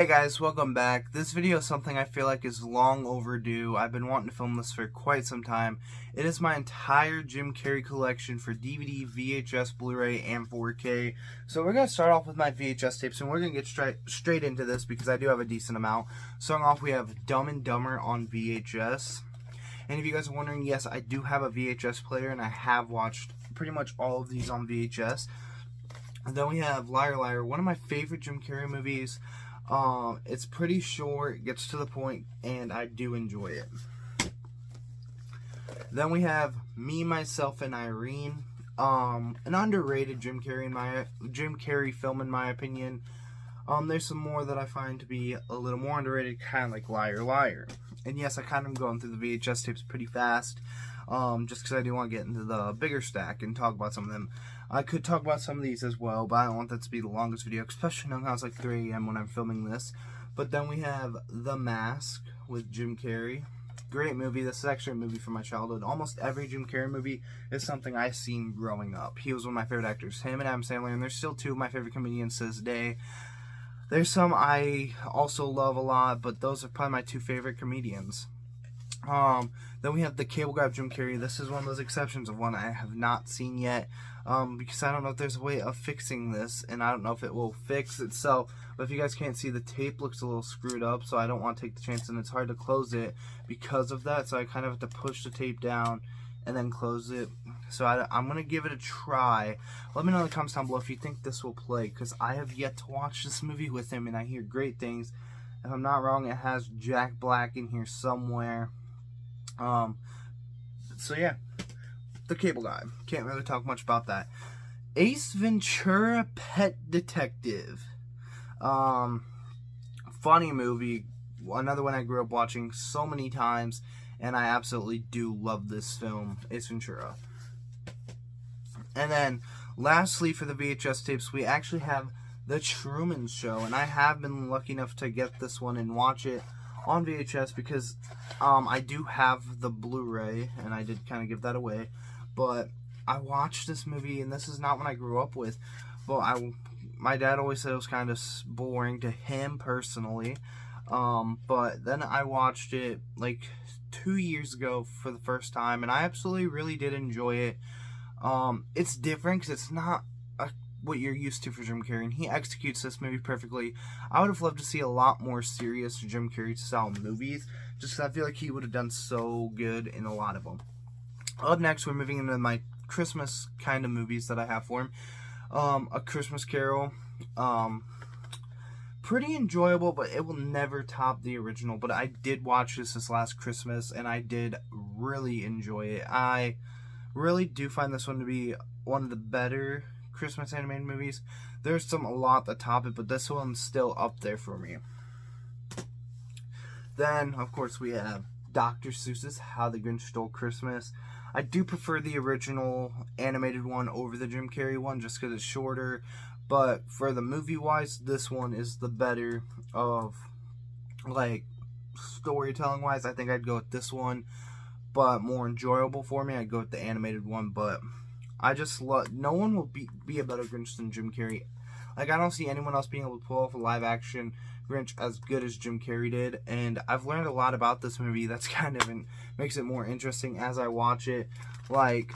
Hey guys, welcome back. This video is something I feel like is long overdue. I've been wanting to film this for quite some time. It is my entire Jim Carrey collection for DVD, VHS, Blu-ray, and 4K. So we're going to start off with my VHS tapes, and we're going to get straight into this because I do have a decent amount. Starting off, we have Dumb and Dumber on VHS. And if you guys are wondering, yes, I do have a VHS player, and I have watched pretty much all of these on VHS. And then we have Liar Liar, one of my favorite Jim Carrey movies. It's pretty short, it gets to the point, and I do enjoy it. Then we have Me, Myself, and Irene. An underrated Jim Carrey film in my opinion. There's some more that I find to be a little more underrated, kind of like Liar Liar. And yes, I kind of am going through the VHS tapes pretty fast, just because I do want to get into the bigger stack and talk about some of them. I could talk about some of these as well, but I don't want that to be the longest video, especially knowing how it's like 3 a.m. when I'm filming this. But then we have The Mask with Jim Carrey. Great movie. This is actually a movie from my childhood. Almost every Jim Carrey movie is something I've seen growing up. He was one of my favorite actors. Him and Adam Sandler, and they're still two of my favorite comedians to this day. There's some I also love a lot, but those are probably my two favorite comedians. Then we have The Cable Guy of Jim Carrey. This is one of those exceptions of one I have not seen yet, because I don't know if there's a way of fixing this, and I don't know if it will fix itself. But if you guys can't see, the tape looks a little screwed up, so I don't want to take the chance, and it's hard to close it because of that, so I kind of have to push the tape down and then close it. So I'm going to give it a try. Let me know in the comments down below if you think this will play, because I have yet to watch this movie with him, and I hear great things. If I'm not wrong, it has Jack Black in here somewhere. So yeah, The Cable Guy. Can't really talk much about that. Ace Ventura, Pet Detective. Funny movie. Another one I grew up watching so many times, and I absolutely do love this film, Ace Ventura. And then, lastly, for the VHS tapes, we actually have The Truman Show, and I have been lucky enough to get this one and watch it on VHS because I do have the Blu-ray, and I did kind of give that away, but I watched this movie, and this is not one I grew up with, but my dad always said it was kind of boring to him personally, but then I watched it like 2 years ago for the first time, and I absolutely really did enjoy it. It's different because it's not what you're used to for Jim Carrey, and he executes this movie perfectly. I would have loved to see a lot more serious Jim Carrey style movies, just because I feel like he would have done so good in a lot of them. Up next, we're moving into my Christmas kind of movies that I have for him. A Christmas Carol, pretty enjoyable, but it will never top the original. But I did watch this last Christmas, and I did really enjoy it. I really do find this one to be one of the better Christmas animated movies. There's a lot that top it, but this one's still up there for me. Then, of course, we have Dr. Seuss's How the Grinch Stole Christmas. I do prefer the original animated one over the Jim Carrey one, just because it's shorter. But for the movie-wise, this one is the better of, like, storytelling-wise. I think I'd go with this one. But more enjoyable for me, I'd go with the animated one. But I just love, no one will be a better Grinch than Jim Carrey. Like, I don't see anyone else being able to pull off a live action Grinch as good as Jim Carrey did, and I've learned a lot about this movie that's kind of makes it more interesting as I watch it, like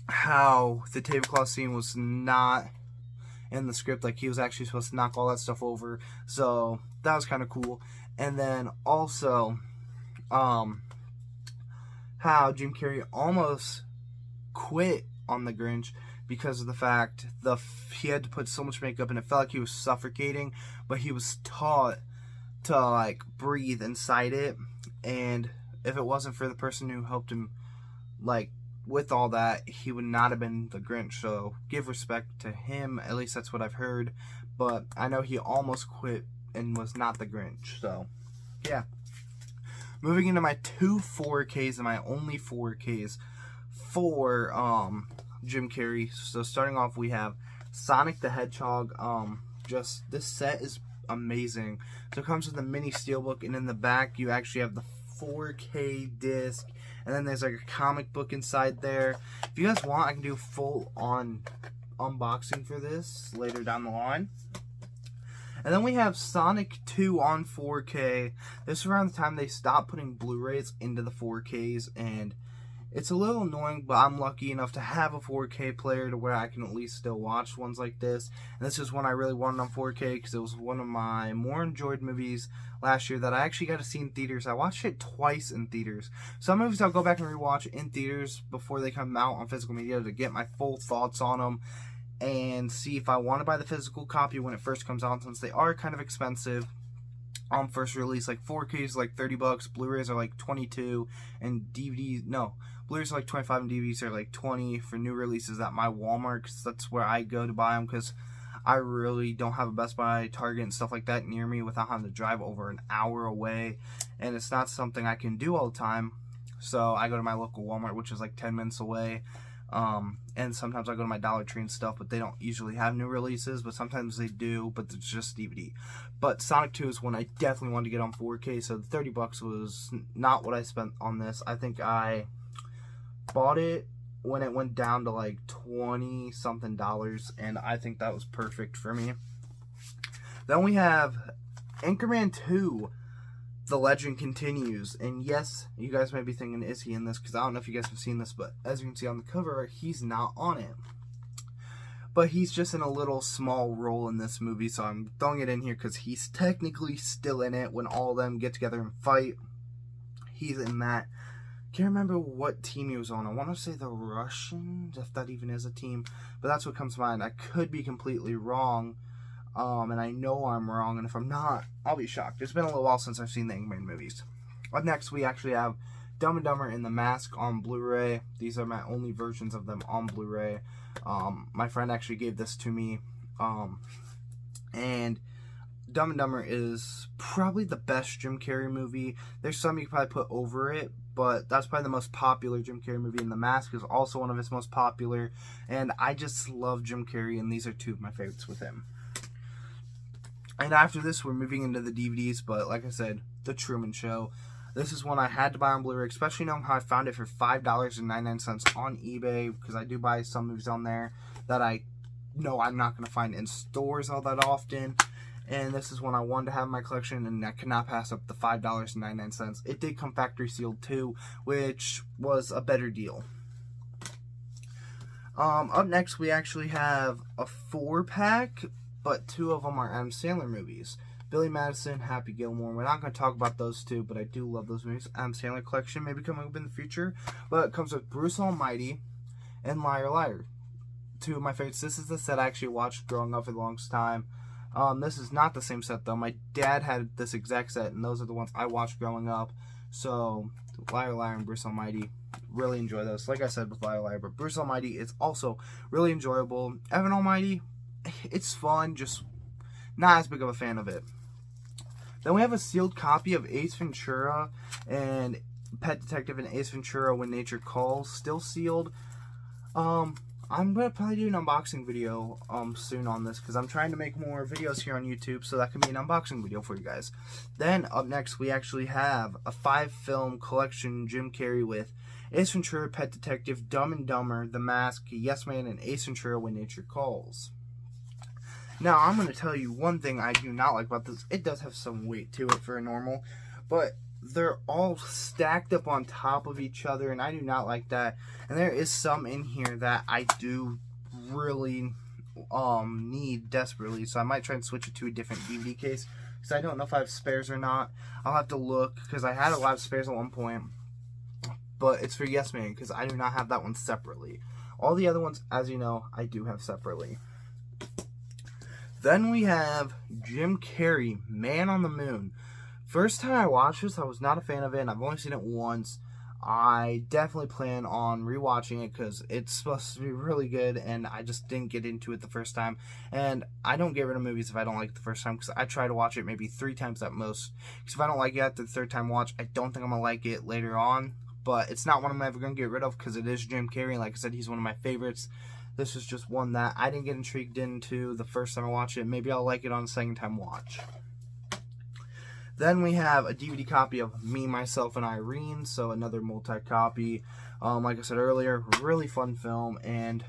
how the tablecloth scene was not in the script, like he was actually supposed to knock all that stuff over, so that was kind of cool. And then also how Jim Carrey almost quit on the Grinch because of the fact he had to put so much makeup and it felt like he was suffocating, but he was taught to like breathe inside it, and if it wasn't for the person who helped him like with all that, he would not have been the Grinch. So give respect to him, at least that's what I've heard, but I know he almost quit and was not the Grinch. So yeah, moving into my 2 4Ks and my only 4Ks for Jim Carrey. So starting off, we have Sonic the Hedgehog. Just this set is amazing. So it comes with a mini steelbook, and in the back you actually have the 4K disc, and then there's like a comic book inside there. If you guys want, I can do full on unboxing for this later down the line. And then we have Sonic 2 on 4K. This is around the time they stopped putting Blu-rays into the 4Ks, and it's a little annoying, but I'm lucky enough to have a 4K player to where I can at least still watch ones like this. And this is one I really wanted on 4K because it was one of my more enjoyed movies last year that I actually got to see in theaters. I watched it twice in theaters. Some movies I'll go back and rewatch in theaters before they come out on physical media to get my full thoughts on them and see if I want to buy the physical copy when it first comes out, since they are kind of expensive on first release. Like 4K is like $30, Blu-rays are like $22, and Blu-rays are like $25 and DVDs are like $20 for new releases at my Walmart, because that's where I go to buy them, because I really don't have a Best Buy, Target, and stuff like that near me without having to drive over an hour away, and it's not something I can do all the time. So I go to my local Walmart, which is like 10 minutes away. And sometimes I go to my Dollar Tree and stuff, but they don't usually have new releases, but sometimes they do, but it's just DVD. But Sonic 2 is one I definitely wanted to get on 4K, so the $30 was not what I spent on this. I think I bought it when it went down to like $20 something, and I think that was perfect for me. Then we have Anchorman 2. The legend continues, and yes, you guys may be thinking, is he in this? Because I don't know if you guys have seen this, but as you can see on the cover, he's not on it. But he's just in a little small role in this movie, so I'm throwing it in here because he's technically still in it when all of them get together and fight. He's in that. Can't remember what team he was on. I want to say the Russians, if that even is a team, but that's what comes to mind. I could be completely wrong. And I know I'm wrong, and if I'm not, I'll be shocked. It's been a little while since I've seen the Anchorman movies. Up next, we actually have Dumb and Dumber and The Mask on Blu-ray. These are my only versions of them on Blu-ray. My friend actually gave this to me, and Dumb and Dumber is probably the best Jim Carrey movie. There's some you could probably put over it, but that's probably the most popular Jim Carrey movie, and The Mask is also one of his most popular, and I just love Jim Carrey, and these are two of my favorites with him. And after this, we're moving into the DVDs, but like I said, The Truman Show. This is one I had to buy on Blu-ray, especially knowing how I found it for $5.99 on eBay, because I do buy some movies on there that I know I'm not going to find in stores all that often. And this is one I wanted to have in my collection, and I could not pass up the $5.99. It did come factory sealed too, which was a better deal. Up next, we actually have a 4-pack, but 2 of them are Adam Sandler movies. Billy Madison, Happy Gilmore. We're not going to talk about those 2, but I do love those movies. Adam Sandler collection may be coming up in the future, but it comes with Bruce Almighty and Liar Liar. 2 of my favorites. This is the set I actually watched growing up for the longest time. This is not the same set though. My dad had this exact set, and those are the ones I watched growing up. So Liar Liar and Bruce Almighty, really enjoy those. Like I said with Liar Liar, but Bruce Almighty is also really enjoyable. Evan Almighty, it's fun, just not as big of a fan of it. Then we have a sealed copy of Ace Ventura and Pet Detective and Ace Ventura When Nature Calls, still sealed. I'm going to probably do an unboxing video soon on this, because I'm trying to make more videos here on YouTube, so that can be an unboxing video for you guys. Then up next, we actually have a 5-film collection Jim Carrey with Ace Ventura, Pet Detective, Dumb and Dumber, The Mask, Yes Man, and Ace Ventura When Nature Calls. Now, I'm going to tell you one thing I do not like about this. It does have some weight to it for a normal, but they're all stacked up on top of each other, and I do not like that. And there is some in here that I do really need desperately, so I might try and switch it to a different DVD case, because I don't know if I have spares or not. I'll have to look, because I had a lot of spares at one point, but it's for Yes Man, because I do not have that one separately. All the other ones, as you know, I do have separately. Then we have Jim Carrey, Man on the Moon. First time I watched this, I was not a fan of it, and I've only seen it once. I definitely plan on rewatching it, because it's supposed to be really good, and I just didn't get into it the first time. And I don't get rid of movies if I don't like it the first time, because I try to watch it maybe 3 times at most. Because if I don't like it after the 3rd time watch, I don't think I'm going to like it later on. But it's not one I'm ever going to get rid of, because it is Jim Carrey, and like I said, he's one of my favorites. This is just one that I didn't get intrigued into the first time I watched it. Maybe I'll like it on a 2nd time watch. Then we have a DVD copy of Me, Myself, and Irene, so another multi-copy. Like I said earlier, really fun film, and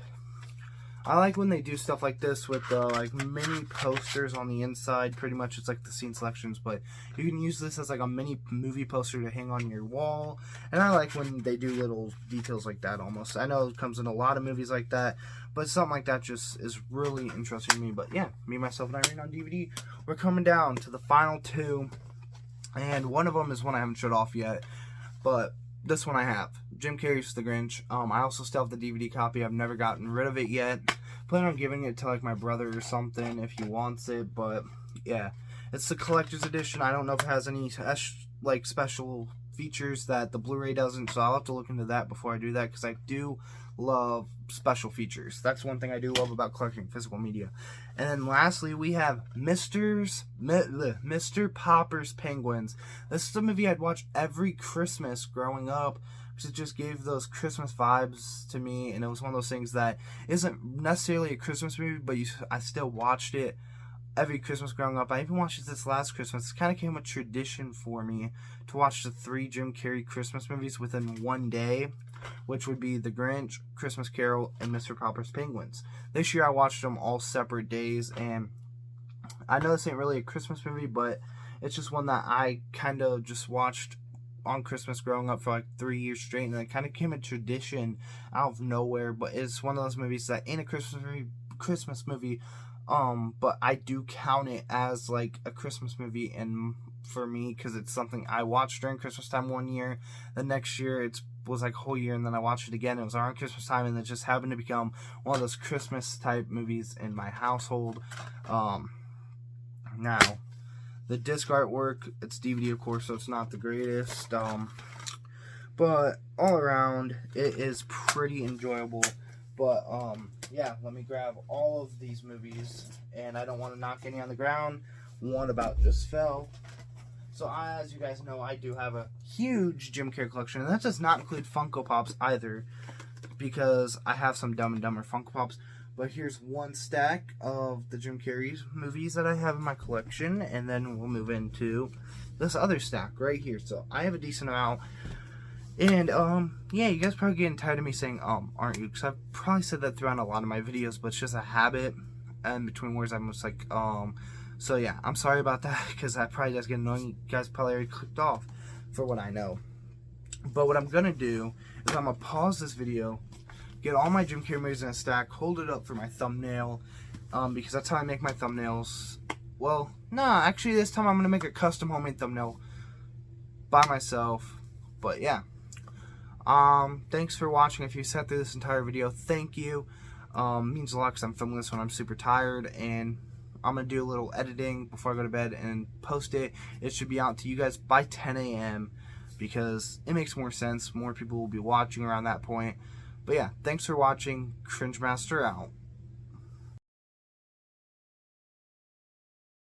I like when they do stuff like this with like mini posters on the inside. Pretty much it's like the scene selections, but you can use this as like a mini movie poster to hang on your wall. And I like when they do little details like that almost. I know it comes in a lot of movies like that, but something like that just is really interesting to me. But yeah, me, myself, and Irene on DVD. We're coming down to the final two, and one of them is one I haven't showed off yet, but this one I have. Jim Carrey's The Grinch. I also still have the DVD copy. I've never gotten rid of it yet. Plan on giving it to like my brother or something if he wants it. But yeah, it's the collector's edition. I don't know if it has any like special features that the Blu-ray doesn't. So I'll have to look into that before I do that, because I do love special features. That's one thing I do love about collecting physical media. And then lastly, we have Mr. Popper's Penguins. This is a movie I'd watch every Christmas growing up, because it just gave those Christmas vibes to me, and it was one of those things that isn't necessarily a Christmas movie, but I still watched it every Christmas growing up. I even watched it this last Christmas. It kind of became a tradition for me to watch the 3 Jim Carrey Christmas movies within one day, which would be The Grinch, Christmas Carol, and Mr. Popper's Penguins. This year I watched them all separate days, and I know this ain't really a Christmas movie, but it's just one that I kind of just watched on Christmas growing up for like 3 years straight, and it kind of became a tradition out of nowhere. But it's one of those movies that ain't a Christmas movie, but I do count it as like a Christmas movie, and for me, because it's something I watched during Christmas time one year. The next year it was like a whole year, and then I watched it again. It was around Christmas time, and it just happened to become one of those Christmas type movies in my household. Now, the disc artwork, it's DVD of course, so it's not the greatest, but all around it is pretty enjoyable. But yeah, let me grab all of these movies, and I don't want to knock any on the ground. One about just fell. So as you guys know, I do have a huge Jim Carrey collection, and that does not include Funko Pops either, because I have some Dumb and Dumber Funko Pops. But here's one stack of the Jim Carrey movies that I have in my collection, and then we'll move into this other stack right here. So I have a decent amount. And yeah, you guys probably getting tired of me saying aren't you? Because I've probably said that throughout a lot of my videos, but it's just a habit. And between words, I'm just like so yeah, I'm sorry about that, because that probably does get annoying. You guys probably already clicked off for what I know. But what I'm gonna do is I'm gonna pause this video, get all my Jim Carrey movies in a stack, hold it up for my thumbnail, because that's how I make my thumbnails. Well, nah, actually this time I'm gonna make a custom homemade thumbnail by myself. But yeah, thanks for watching. If you sat through this entire video, thank you. Means a lot, because I'm filming this when I'm super tired, and I'm gonna do a little editing before I go to bed and post it. It should be out to you guys by 10 a.m. because it makes more sense. More people will be watching around that point. But yeah, thanks for watching. Cringe Master out.